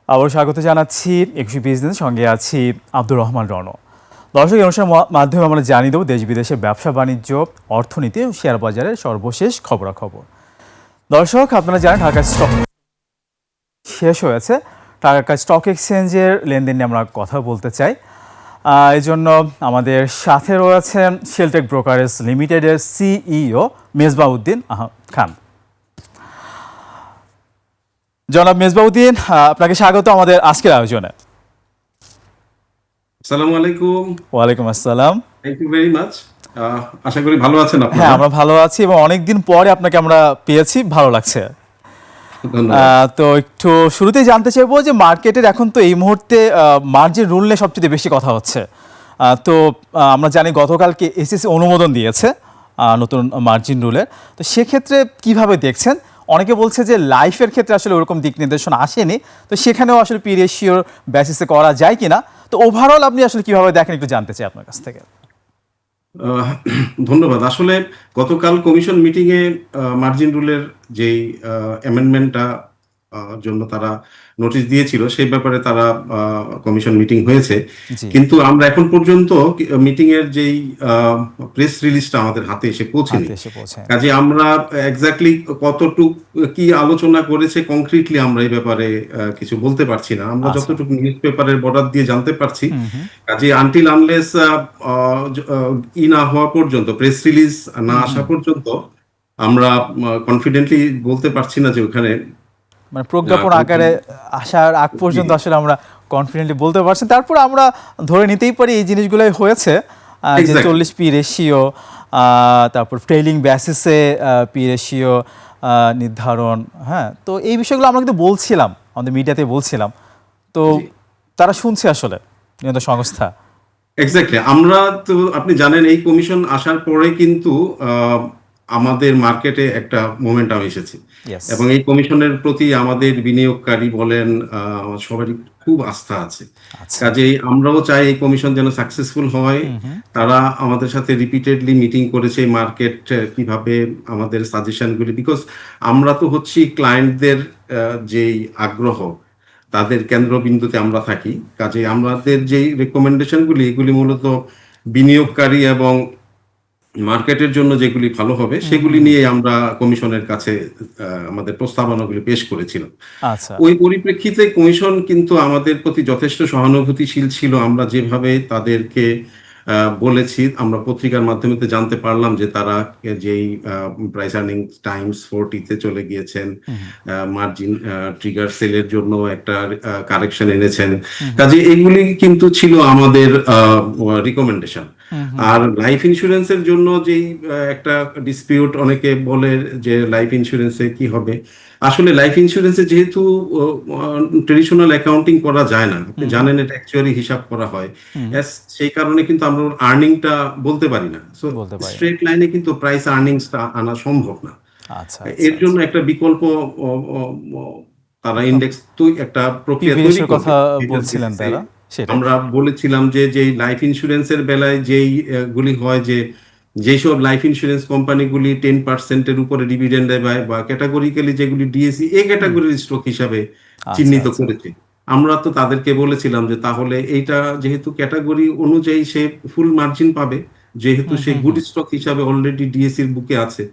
আবার স্বাগত জানাচ্ছি একুশে বিজনেস, সঙ্গে আছি আব্দুর রহমান রণ। দর্শক, এই অনুষ্ঠানের মাধ্যমে আমরা জানিয়ে দেবো দেশ বিদেশে ব্যবসা বাণিজ্য, অর্থনীতি ও শেয়ার বাজারের সর্বশেষ খবরাখবর। দর্শক, আপনারা জানেন ঢাকা স্টক শেষ হয়েছে। ঢাকা স্টক এক্সচেঞ্জের লেনদেন নিয়ে আমরা কথা বলতে চাই। এই জন্য আমাদের সাথে রয়েছেন শেলটেক ব্রোকারেজ লিমিটেডের সিইও মেজবাউদ্দিন খান। জনাব মেজবাউদ্দিন, আপনাকে স্বাগত আমাদের আজকের আয়োজনে। আসসালামু আলাইকুম। ওয়ালাইকুম আসসালাম। Thank you very much. আশা করি ভালো আছেন আপনারা। হ্যাঁ, আমরা ভালো আছি এবং অনেকদিন পরে আপনাকে আমরা পেয়েছি, ভালো লাগছে। তো একটু শুরুতেই জানতে চাইবো যে মার্কেটের এখন তো এই মুহূর্তে মার্জিন রুল নিয়ে সবচেয়ে বেশি কথা হচ্ছে। তো আমরা জানি গতকালকে এসএসসি অনুমোদন দিয়েছে নতুন মার্জিন রুলের। তো সেক্ষেত্রে কিভাবে দেখছেন? অনেকে বলছে যে লাইফের ক্ষেত্রে আসলে ওরকম দিক নির্দেশনা আসেনি, তো সেখানেও আসলে পি রেশিওর বেসিসে করা যায় কিনা। তো ওভারঅল আপনি আসলে কিভাবে দেখেন একটু জানতে চাই আপনার কাছ থেকে। ধন্যবাদ। আসলে গতকাল কমিশন মিটিংয়ে মার্জিন রুলের যেই অ্যামেন্ডমেন্টটা জন্য তারা নোটিশ দিয়েছিল সেই ব্যাপারে তারা কমিশন মিটিং হয়েছে, কিন্তু আমরা এখন পর্যন্ত মিটিং এর যেই প্রেস রিলিজটা আমাদের হাতে এসে পৌঁছেনি। কাজে আমরা এক্স্যাক্টলি কতটুকু কি আলোচনা করেছে কংক্রিটলি আমরা এই ব্যাপারে কিছু বলতে পারছি না। আমরা যতটুকু নিউজ পেপারের বর্ডার দিয়ে জানতে পারছি, কাজে আনটিল আনলেস ই না হওয়া পর্যন্ত, প্রেস রিলিজ না আসা পর্যন্ত আমরা কনফিডেন্টলি বলতে পারছি না যে ওখানে মানে প্রজ্ঞাপন আকারে আসার আগ পর্যন্ত আসলে আমরা কনফিডেন্টলি বলতে পারছি। তারপর আমরা ধরে নিতেই পারি এই জিনিসগুলোই হয়েছে, যে 40 পি রেশিও, তারপর ট্রেইলিং বেসিসে পি রেশিও নির্ধারণ। হ্যাঁ, তো এই বিষয়গুলো আমরা কিন্তু বলছিলাম, আমাদের মিডিয়াতে বলছিলাম, তো তারা শুনছে আসলে নিয়ন্ত্রণ সংস্থা। এক্স্যাক্টলি। আমরা তো আপনি জানেন এই কমিশন আসার পরে কিন্তু আমাদের মার্কেটে একটা মোমেন্টাম এসেছে এবং এই কমিশনের প্রতি আমাদের বিনিয়োগকারী বলেন সবারই খুব আস্থা আছে। কাজেই আমরাও চাই এই কমিশন যেন সাকসেসফুল হয়। তারা আমাদের সাথে রিপিটেডলি মিটিং করেছে মার্কেট কিভাবে আমাদের সাজেশনগুলি, বিকজ আমরা তো হচ্ছি ক্লায়েন্টদের যেই আগ্রহ তাদের কেন্দ্রবিন্দুতে আমরা থাকি। কাজে আমাদের যেই রেকমেন্ডেশনগুলি এগুলি মূলত বিনিয়োগকারী এবং মার্কেটের জন্য যেগুলি ভালো হবে সেগুলি নিয়ে আমরা কমিশনের কাছে আমাদের প্রস্তাবনাগুলি পেশ করেছিলাম। ওই পরিপ্রেক্ষিতে কমিশন কিন্তু আমাদের প্রতি যথেষ্ট সহানুভূতিশীল ছিল। আমরা যেভাবে তাদেরকে বলেছি, আমরা পত্রিকার মাধ্যমে তো জানতে পারলাম যে তারা যেই প্রাইস আর্নিং টাইমস 40-তে চলে গিয়েছেন, মার্জিন ট্রিগার সেলের জন্য একটা কারেকশন এনেছেন। কাজে এগুলি কিন্তু ছিল আমাদের রিকমেন্ডেশন। আর লাইফ ইন্স্যুরেন্সের জন্য যেই একটা ডিসপিউট, অনেকে বলে যে লাইফ ইন্স্যুরেন্সে কি হবে। আসলে লাইফ ইন্স্যুরেন্সে যেহেতু ট্রেডিশনাল অ্যাকাউন্টিং করা যায় না, আপনি জানেন এটা অ্যাকচুয়ালি হিসাব করা হয়, সেই কারণে কিন্তু আমরা আর্নিংটা বলতে পারি না। সো স্ট্রেট লাইনে কিন্তু প্রাইস আর্নিংসটা আনা সম্ভব না। এর জন্য একটা বিকল্প তারা ইন্ডেক্স একটা প্রক্রিয়া তৈরি কথা বলছিলেন তারা। আমরা বলেছিলাম যে যেই লাইফ ইন্স্যুরেন্সের বেলায় যেই গুলি হয়, যে যেসব লাইফ ইন্স্যুরেন্স কোম্পানিগুলি 10%-এর উপরে ডিভিডেন্ড দেয় বা ক্যাটাগরিক্যালি যেগুলি ডিএসই এ ক্যাটাগরির স্টক হিসাবে চিহ্নিত করেছে, আমরা তো তাদেরকে বলেছিলাম যে তাহলে এইটা যেহেতু ক্যাটাগরি অনুযায়ী সে ফুল মার্জিন পাবে, যেহেতু সে গুড স্টক হিসাবে অলরেডি ডিএসসির বুকে আছে।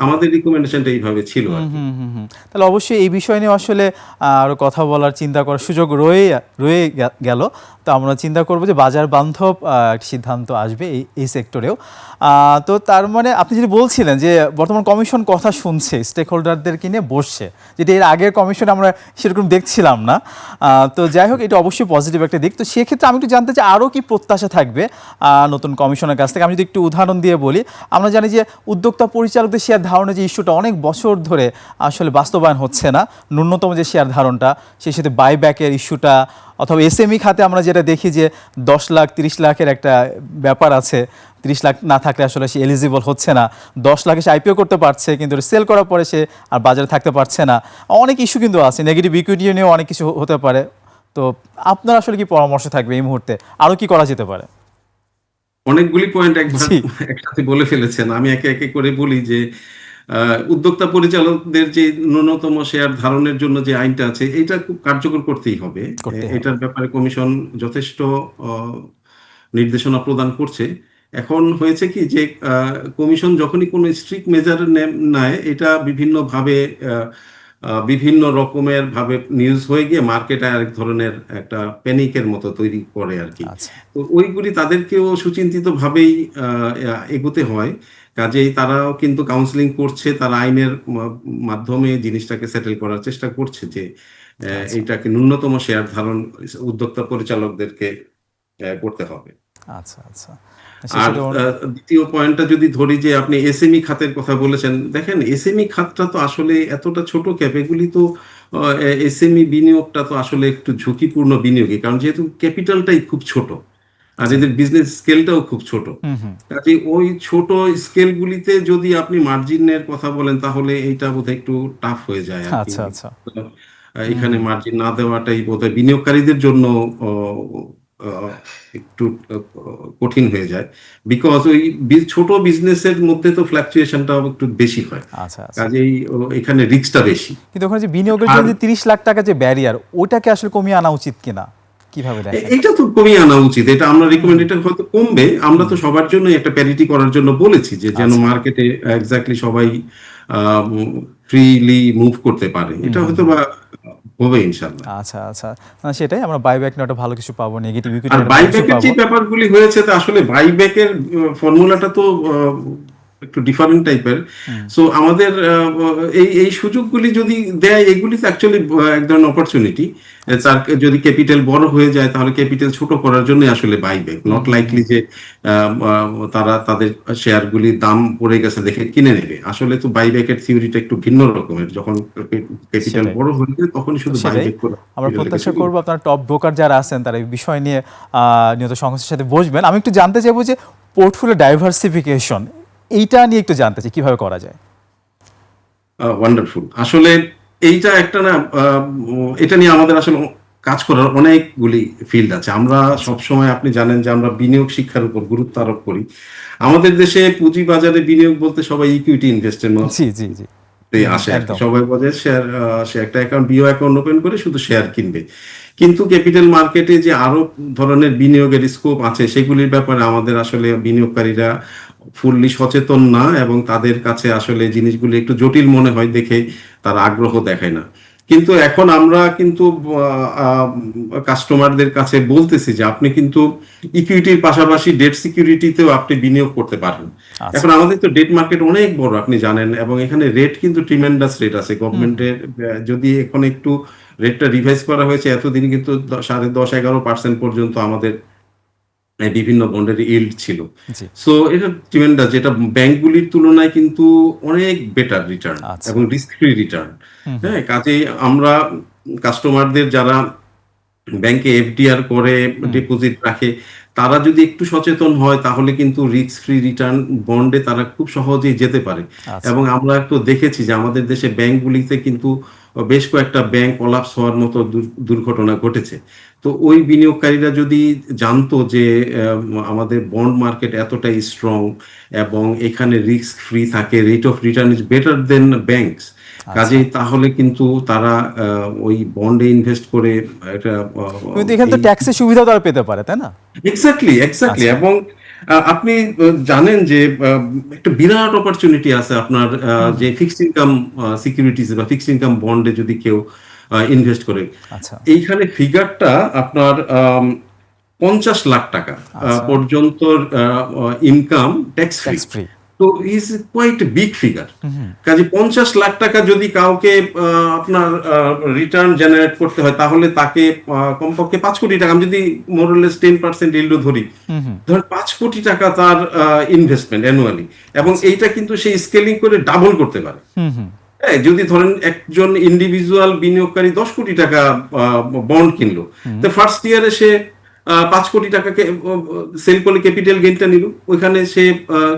আমাদের রিকমেন্ডেশনটা এইভাবে ছিল। তাহলে অবশ্যই এই বিষয় নিয়ে আসলে আরো কথা বলার, চিন্তা করার সুযোগ রয়ে গেল। তো আমরা চিন্তা করবো যে বাজার বান্ধব সিদ্ধান্ত আসবে এই সেক্টরেও। তো তার মানে আপনি যদি বলছিলেন যে বর্তমান কমিশন কথা শুনছে, স্টেক হোল্ডারদেরকে নিয়ে বসছে, যেটা এর আগের কমিশনে আমরা সেরকম দেখছিলাম না। তো যাই হোক, এটা অবশ্যই পজিটিভ একটা দিক। তো সেক্ষেত্রে আমি একটু জানতে চাই আরও কি প্রত্যাশা থাকবে নতুন কমিশনের কাছ থেকে। আমি যদি একটু উদাহরণ দিয়ে বলি, আমরা জানি যে উদ্যোক্তা পরিচালকদের শেয়ার ধারণের যে ইস্যুটা অনেক বছর ধরে আসলে বাস্তবায়ন হচ্ছে না, ন্যূনতম যে শেয়ার ধারণটা, সেই সাথে বাইব্যাকের ইস্যুটা, অথবা এসএমই খাতে আমরা যেটা দেখি যে 10 লাখ 30 লাখের একটা ব্যাপার আছে, 30 লাখ না থাকলে আসলে সে এলিজিবল হচ্ছে না। 10 লাখে সে আইপিও করতে পারছে, কিন্তু সেল করার পরে সে আর বাজারে থাকতে পারছে না। অনেক ইস্যু কিন্তু আছে, নেগেটিভ ইকুইটি নিয়েও অনেক কিছু হতে পারে। তো আপনার আসলে কি পরামর্শ থাকবে এই মুহূর্তে, আরও কি করা যেতে পারে? অনেকগুলি পয়েন্ট একসাথে বলে ফেলেছেন। আমি একে একে করে বলি যে উদ্যোক্তা পরিচালকদের যে ন্যূনতম শেয়ার ধারণের জন্য যে আইনটা আছে এটা খুব কার্যকর করতেই হবে। করতে হবে। এটার ব্যাপারে কমিশন যথেষ্ট নির্দেশনা প্রদান করছে। এখন হয়েছে কি যে কমিশন যখনই কোনো স্ট্রিক্ট মেজার নেয় এটা বিভিন্নভাবে বিভিন্ন রকমের ভাবে নিউজ হয়ে গিয়ে মার্কেটে আরেক ধরনের একটা প্যানিকের মতো তৈরি করে আর কি। আচ্ছা তো ওইগুলি তাদেরকেও সুচিন্তিত ভাবেই এগোতে হয়। কাজেই তারাও কিন্তু কাউন্সিলিং করছে, তারা আইনের মাধ্যমে জিনিসটাকে সেটেল করার চেষ্টা করছে যে আচ্ছা এইটাকে ন্যূনতম শেয়ার ধারণ উদ্যোক্তা পরিচালকদেরকে করতে হবে। আচ্ছা আচ্ছা আর সেক্ষেত্রে দ্বিতীয় পয়েন্টটা যদি ধরি যে আপনি এসএমই খাতের কথা বলেছেন, দেখেন এসএমই খাতটা তো আসলে এতটা ছোট ক্যাপ, এগুলি তো এসএমই বিনিয়োগটা তো আসলে একটু ঝুঁকিপূর্ণ বিনিয়োগই, কারণ যেহেতু ক্যাপিটালটাই খুব ছোট আর জি এদের বিজনেস স্কেলটাও খুব ছোট। হুম হুম কাজে ওই ছোট স্কেলগুলিতে যদি আপনি মার্জিনের কথা বলেন তাহলে এইটা বোধহয় একটু টাফ হয়ে যায় আর কি। আচ্ছা আচ্ছা হুম এখানে হুম মার্জিন না দেওয়াটাই বোধহয় বিনিয়োগকারীদের জন্য আহ, একটু কঠিন হয়ে যায়, বিকজ ওই ছোট বিজনেসের মধ্যে তো ফ্ল্যাকচুয়েশনটা একটু বেশি হয়। আচ্ছা আচ্ছা কাজেই এখানে রিস্কটা বেশি। কিন্তু ওখানে যে বিনিয়োগের আর জন্য যে 30 লাখ টাকা যে ব্যারিয়ার ওটাকে আসলে কমিয়ে আনা উচিত কিনা কিভাবে দেখেন? এটা তো কমিয়ে আনা উচিত, এটা আমরা হুম রিকমেন্ড, এটা হয়তো কমবে। আমরা তো সবার জন্য একটা প্যারিটি করার জন্য বলেছি যে যেন আচ্ছা মার্কেটে এক্স্যাক্টলি সবাই ফ্রিলি মুভ করতে পারে, হুম এটা হুম হয়তো হুম বা হবে ইনশাল্লাহ। আচ্ছা আচ্ছা সেটাই আমরা বাইব্যাক নিয়ে একটা ভালো কিছু পাবো, নেগেটিভ ইকুইটি আর নিয়ে একটা ভালো কিছু বাইব্যাকের যে পাবো। ব্যাপারগুলি হয়েছে তা আসলে বাইব্যাকের ফর্মুলাটা তো একটু ডিফারেন্ট টাইপের। হুম সো আমাদের এই এই সুযোগগুলি যদি দেয় এগুলি তো অ্যাকচুয়ালি এক ধরনের অপরচুনিটি। আচ্ছা তার যদি ক্যাপিটাল বড় হয়ে যায় তাহলে ক্যাপিটাল ছোট করার জন্য আসলে buyback, hmm not hmm hmm likely যে তারা তাদের শেয়ারগুলির দাম পড়ে গেছে দেখে কিনে নেবে। আসলে তো বাইব্যাকের থিওরিটা একটু ভিন্ন রকমের, যখন ক্যাপিটাল সেটাই বড় হয়ে যায় তখনই তো শুধু সেটাই বাইব্যাক করে আমরা ক্যাপিটালটাকে প্রত্যাশা শুরু। করবো আপনার টপ ব্রোকার যারা আছেন তারা এই বিষয় নিয়ে নিয়ত সংস্থার সাথে বসবেন। আমি একটু জানতে চাইবো যে পোর্টফোলিও ডাইভার্সিফিকেশন এইটা নিয়ে একটু জানতে চাই কিভাবে করা যায়। ওয়ান্ডারফুল। আসলে এইটা একটা না, এটা নিয়ে আমাদের আসলে কাজ করার অনেকগুলি ফিল্ড আছে। আমরা আচ্ছা সবসময়, আপনি জানেন যে আমরা বিনিয়োগ শিক্ষার উপর গুরুত্ব আরোপ করি। আমাদের দেশে পুঁজি বাজারে বিনিয়োগ বলতে সবাই ইকুইটি ইনভেস্টের জি জি জি আসে আর কি। একদম সবাই বলে শেয়ার, সে একটা অ্যাকাউন্ট, বিও অ্যাকাউন্ট ওপেন করে শুধু শেয়ার কিনবে। কিন্তু ক্যাপিটাল মার্কেটে যে আরো ধরনের বিনিয়োগের স্কোপ আছে সেগুলির ব্যাপারে আমাদের আসলে বিনিয়োগকারীরা ফুললি সচেতন না, এবং তাদের কাছে আসলে জিনিসগুলি একটু জটিল মনে হয় দেখে তারা আগ্রহ দেখায় না। কিন্তু এখন আমরা কিন্তু কাস্টমারদের কাছে বলতেছি যে আপনি কিন্তু ইকুইটির পাশাপাশি ডেট সিকিউরিটিতেও আপনি বিনিয়োগ করতে পারেন। আচ্ছা এখন আমাদের তো ডেট মার্কেট অনেক বড় আপনি জানেন, এবং এখানে রেট কিন্তু ট্রিমেন্ডাস রেট আছে হুম হুম গভর্নমেন্টের। যদি এখন একটু রেটটা রিভাইজ করা হয়েছে, এতদিন কিন্তু 10.5-11% পর্যন্ত আমাদের বিভিন্ন বন্ডের ইল্ড ছিল। জি সো এটা ট্রিমেন্ডাস, যেটা ব্যাংকগুলির তুলনায় কিন্তু অনেক বেটার রিটার্ন আচ্ছা এবং রিস্ক ফ্রি রিটার্ন। হুম হুম হ্যাঁ, কাজেই আমরা কাস্টমারদের যারা ব্যাংকে এফডিআর করে হুম ডিপোজিট রাখে, তারা যদি একটু সচেতন হয় তাহলে কিন্তু রিস্ক ফ্রি রিটার্ন বন্ডে তারা খুব সহজেই যেতে পারে। আচ্ছা এবং আমরা তো দেখেছি যে আমাদের দেশে ব্যাংকগুলিতে কিন্তু বেশ কয়েকটা ব্যাংক কোলাপস হওয়ার মতো দুর্ঘটনা ঘটেছে। তো ওই বিনিয়োগকারীরা যদি জানতো যে আমাদের বন্ড মার্কেট এতটাই স্ট্রং এবং এখানে রিস্ক ফ্রি থাকে, rate of return is better then banks, আচ্ছা কাজেই তাহলে কিন্তু তারা ওই বন্ডে ইনভেস্ট করে এটা কিন্তু এখানে তো এই ট্যাক্সের সুবিধা তারা পেতে পারে তাই না? Exactly exactly. আচ্ছা এবং আপনি জানেন যে একটা বিরাট অপরচুনিটি আছে আপনার হুম যে হুম ফিক্সড ইনকাম সিকিউরিটিজ বা ফিক্সড ইনকাম বন্ডে যদি কেউ ইনভেস্ট করে। আচ্ছা এইখানে ফিগারটা আপনার 50 লাখ টাকা আচ্ছা পর্যন্ত income tax free. Tax free তো ইজ কোয়াইট বিগ ফিগার। হুম হুম কাজে 50 লাখ টাকা যদি কাউকে আপনার রিটার্ন জেনারেট করতে হয় তাহলে তাকে কমপক্ষে 5 কোটি টাকা, আমি যদি মোরলেস 10% ইল্ডও ধরি, হুম হুম ধর 5 কোটি টাকা তার ইনভেস্টমেন্ট অ্যানুয়ালি, এবং আচ্ছা এইটা কিন্তু সেই স্কেলিং করে ডাবল করতে পারে। হুম হুম হ্যাঁ, যদি ধরেন একজন ইন্ডিভিজুয়াল বিনিয়োগকারী 10 কোটি টাকা বন্ড কিনলো, হুম তো ফার্স্ট ইয়ারে সে 5 কোটি টাকাকে সেল করলে ক্যাপিটাল গেইনটা নিল, ওইখানে সে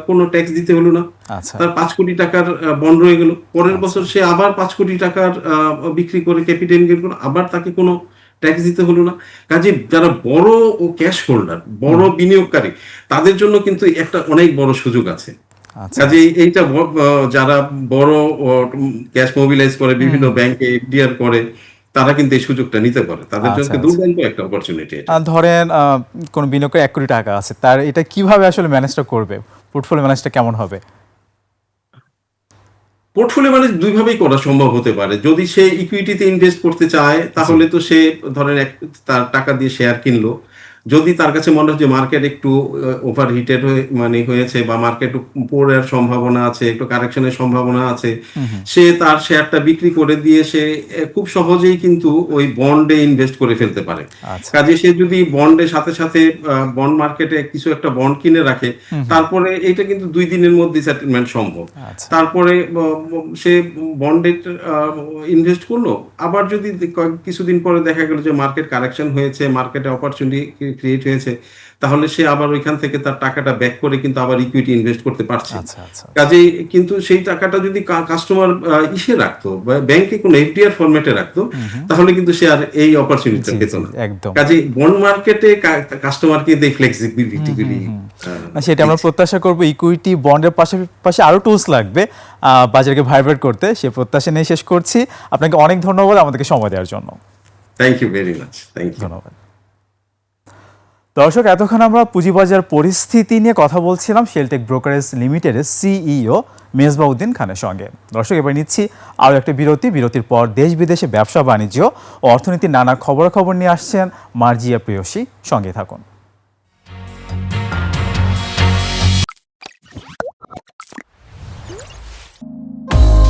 কোনো ট্যাক্স দিতে হলো না, আচ্ছা তার 5 কোটি টাকার বন্ড রয়ে গেল। পরের আচ্ছা বছর সে আবার 5 কোটি টাকার বিক্রি করে ক্যাপিটাল গেইন করলো, আবার তাকে কোনো ট্যাক্স দিতে হলো না। কাজে যারা বড় ও ক্যাশ হোল্ডার, হুম বড় বিনিয়োগকারী, তাদের জন্য কিন্তু একটা অনেক বড় সুযোগ আছে। আচ্ছা কাজেই এইটা যারা বড় ক্যাশ মোবিলাইজ করে বিভিন্ন ব্যাংকে এফডিআর করে, তারা কিন্তু এই সুযোগটা নিতে পারে। তাদের জন্য আচ্ছা আচ্ছা দুর্দান্ত একটা অপরচুনিটি এটা। ধরেন কোনো বিনিয়োগের 1 কোটি টাকা আছে, তার এটা কিভাবে আসলে ম্যানেজটা করবে? পোর্টফোলিও ম্যানেজটা কেমন হবে? পোর্টফোলিও ম্যানেজ দুই ভাবেই করা সম্ভব হতে পারে। যদি সে ইকুইটিতে ইনভেস্ট করতে চায়, জি। তাহলে তো সে ধরেন তার টাকা দিয়ে শেয়ার কিনলো। যদি তার কাছে মনে হয় যে মার্কেট একটু ওভারহিটেড হয়েছে, বা মার্কেট পড়ার সম্ভাবনা আছে, একটু কারেকশনের সম্ভাবনা আছে, হুম, হুম। সে তার শেয়ারটা বিক্রি করে দিয়ে সে খুব সহজেই কিন্তু ওই বন্ডে ইনভেস্ট করে ফেলতে পারে। আচ্ছা। কাজে সে যদি বন্ডের সাথে সাথে বন্ড মার্কেটে কিছু একটা বন্ড কিনে রাখে, হুম, হুম। তারপরে এটা কিন্তু 2 দিনের মধ্যে সেটেলমেন্ট সম্ভব। আচ্ছা। তারপরে সে বন্ডে ইনভেস্ট করলো, আবার যদি কিছুদিন পরে দেখা গেল যে মার্কেট কারেকশন হয়েছে, মার্কেটে অপরচুনিটি ক্রিয়েট হয়েছে, তাহলে সে আবার ওইখান থেকে তার টাকাটা ব্যাক করে কিন্তু আবার ইকুইটি ইনভেস্ট করতে পারছে। আচ্ছা, আচ্ছা, আচ্ছা। কাজেই কিন্তু সেই টাকাটা যদি কাস্টমার ইসে রাখতো বা ব্যাংকে কোনো এফডিআর ফরম্যাটে রাখতো, হুম, হুম। তাহলে কিন্তু সে আর এই অপরচুনিটিটা জি, পেত জি, না। একদম। কাজেই বন্ড মার্কেটে কাস্টমার কিন্তু এই ফ্লেক্সিবিলিটি হুম, হুম, গুলি হুম। আহ, না, সেটা আমরা দিচ্ছে। প্রত্যাশা করব। ইকুইটি বন্ডের পাশাপাশি আরো টুলস লাগবে বাজারকে ভাইব্রেট করতে। সে প্রত্যাশা নিয়ে শেষ করছি। আপনাকে অনেক ধন্যবাদ আমাদেরকে সময় দেওয়ার জন্য। Thank you very much. Thank you. ধন্যবাদ। দর্শক, এতক্ষণ আমরা পুঁজিবাজার পরিস্থিতি নিয়ে কথা বলছিলাম শেলটেক ব্রোকারেজ লিমিটেডের সিইও মেজবাউদ্দিন খানের সঙ্গে। দর্শক, এবার নিচ্ছি আরও একটা বিরতি। বিরতির পর দেশ বিদেশে ব্যবসা বাণিজ্য ও অর্থনীতির নানা খবরাখবর নিয়ে আসছেন মার্জিয়া প্রেয়সী। সঙ্গে থাকুন।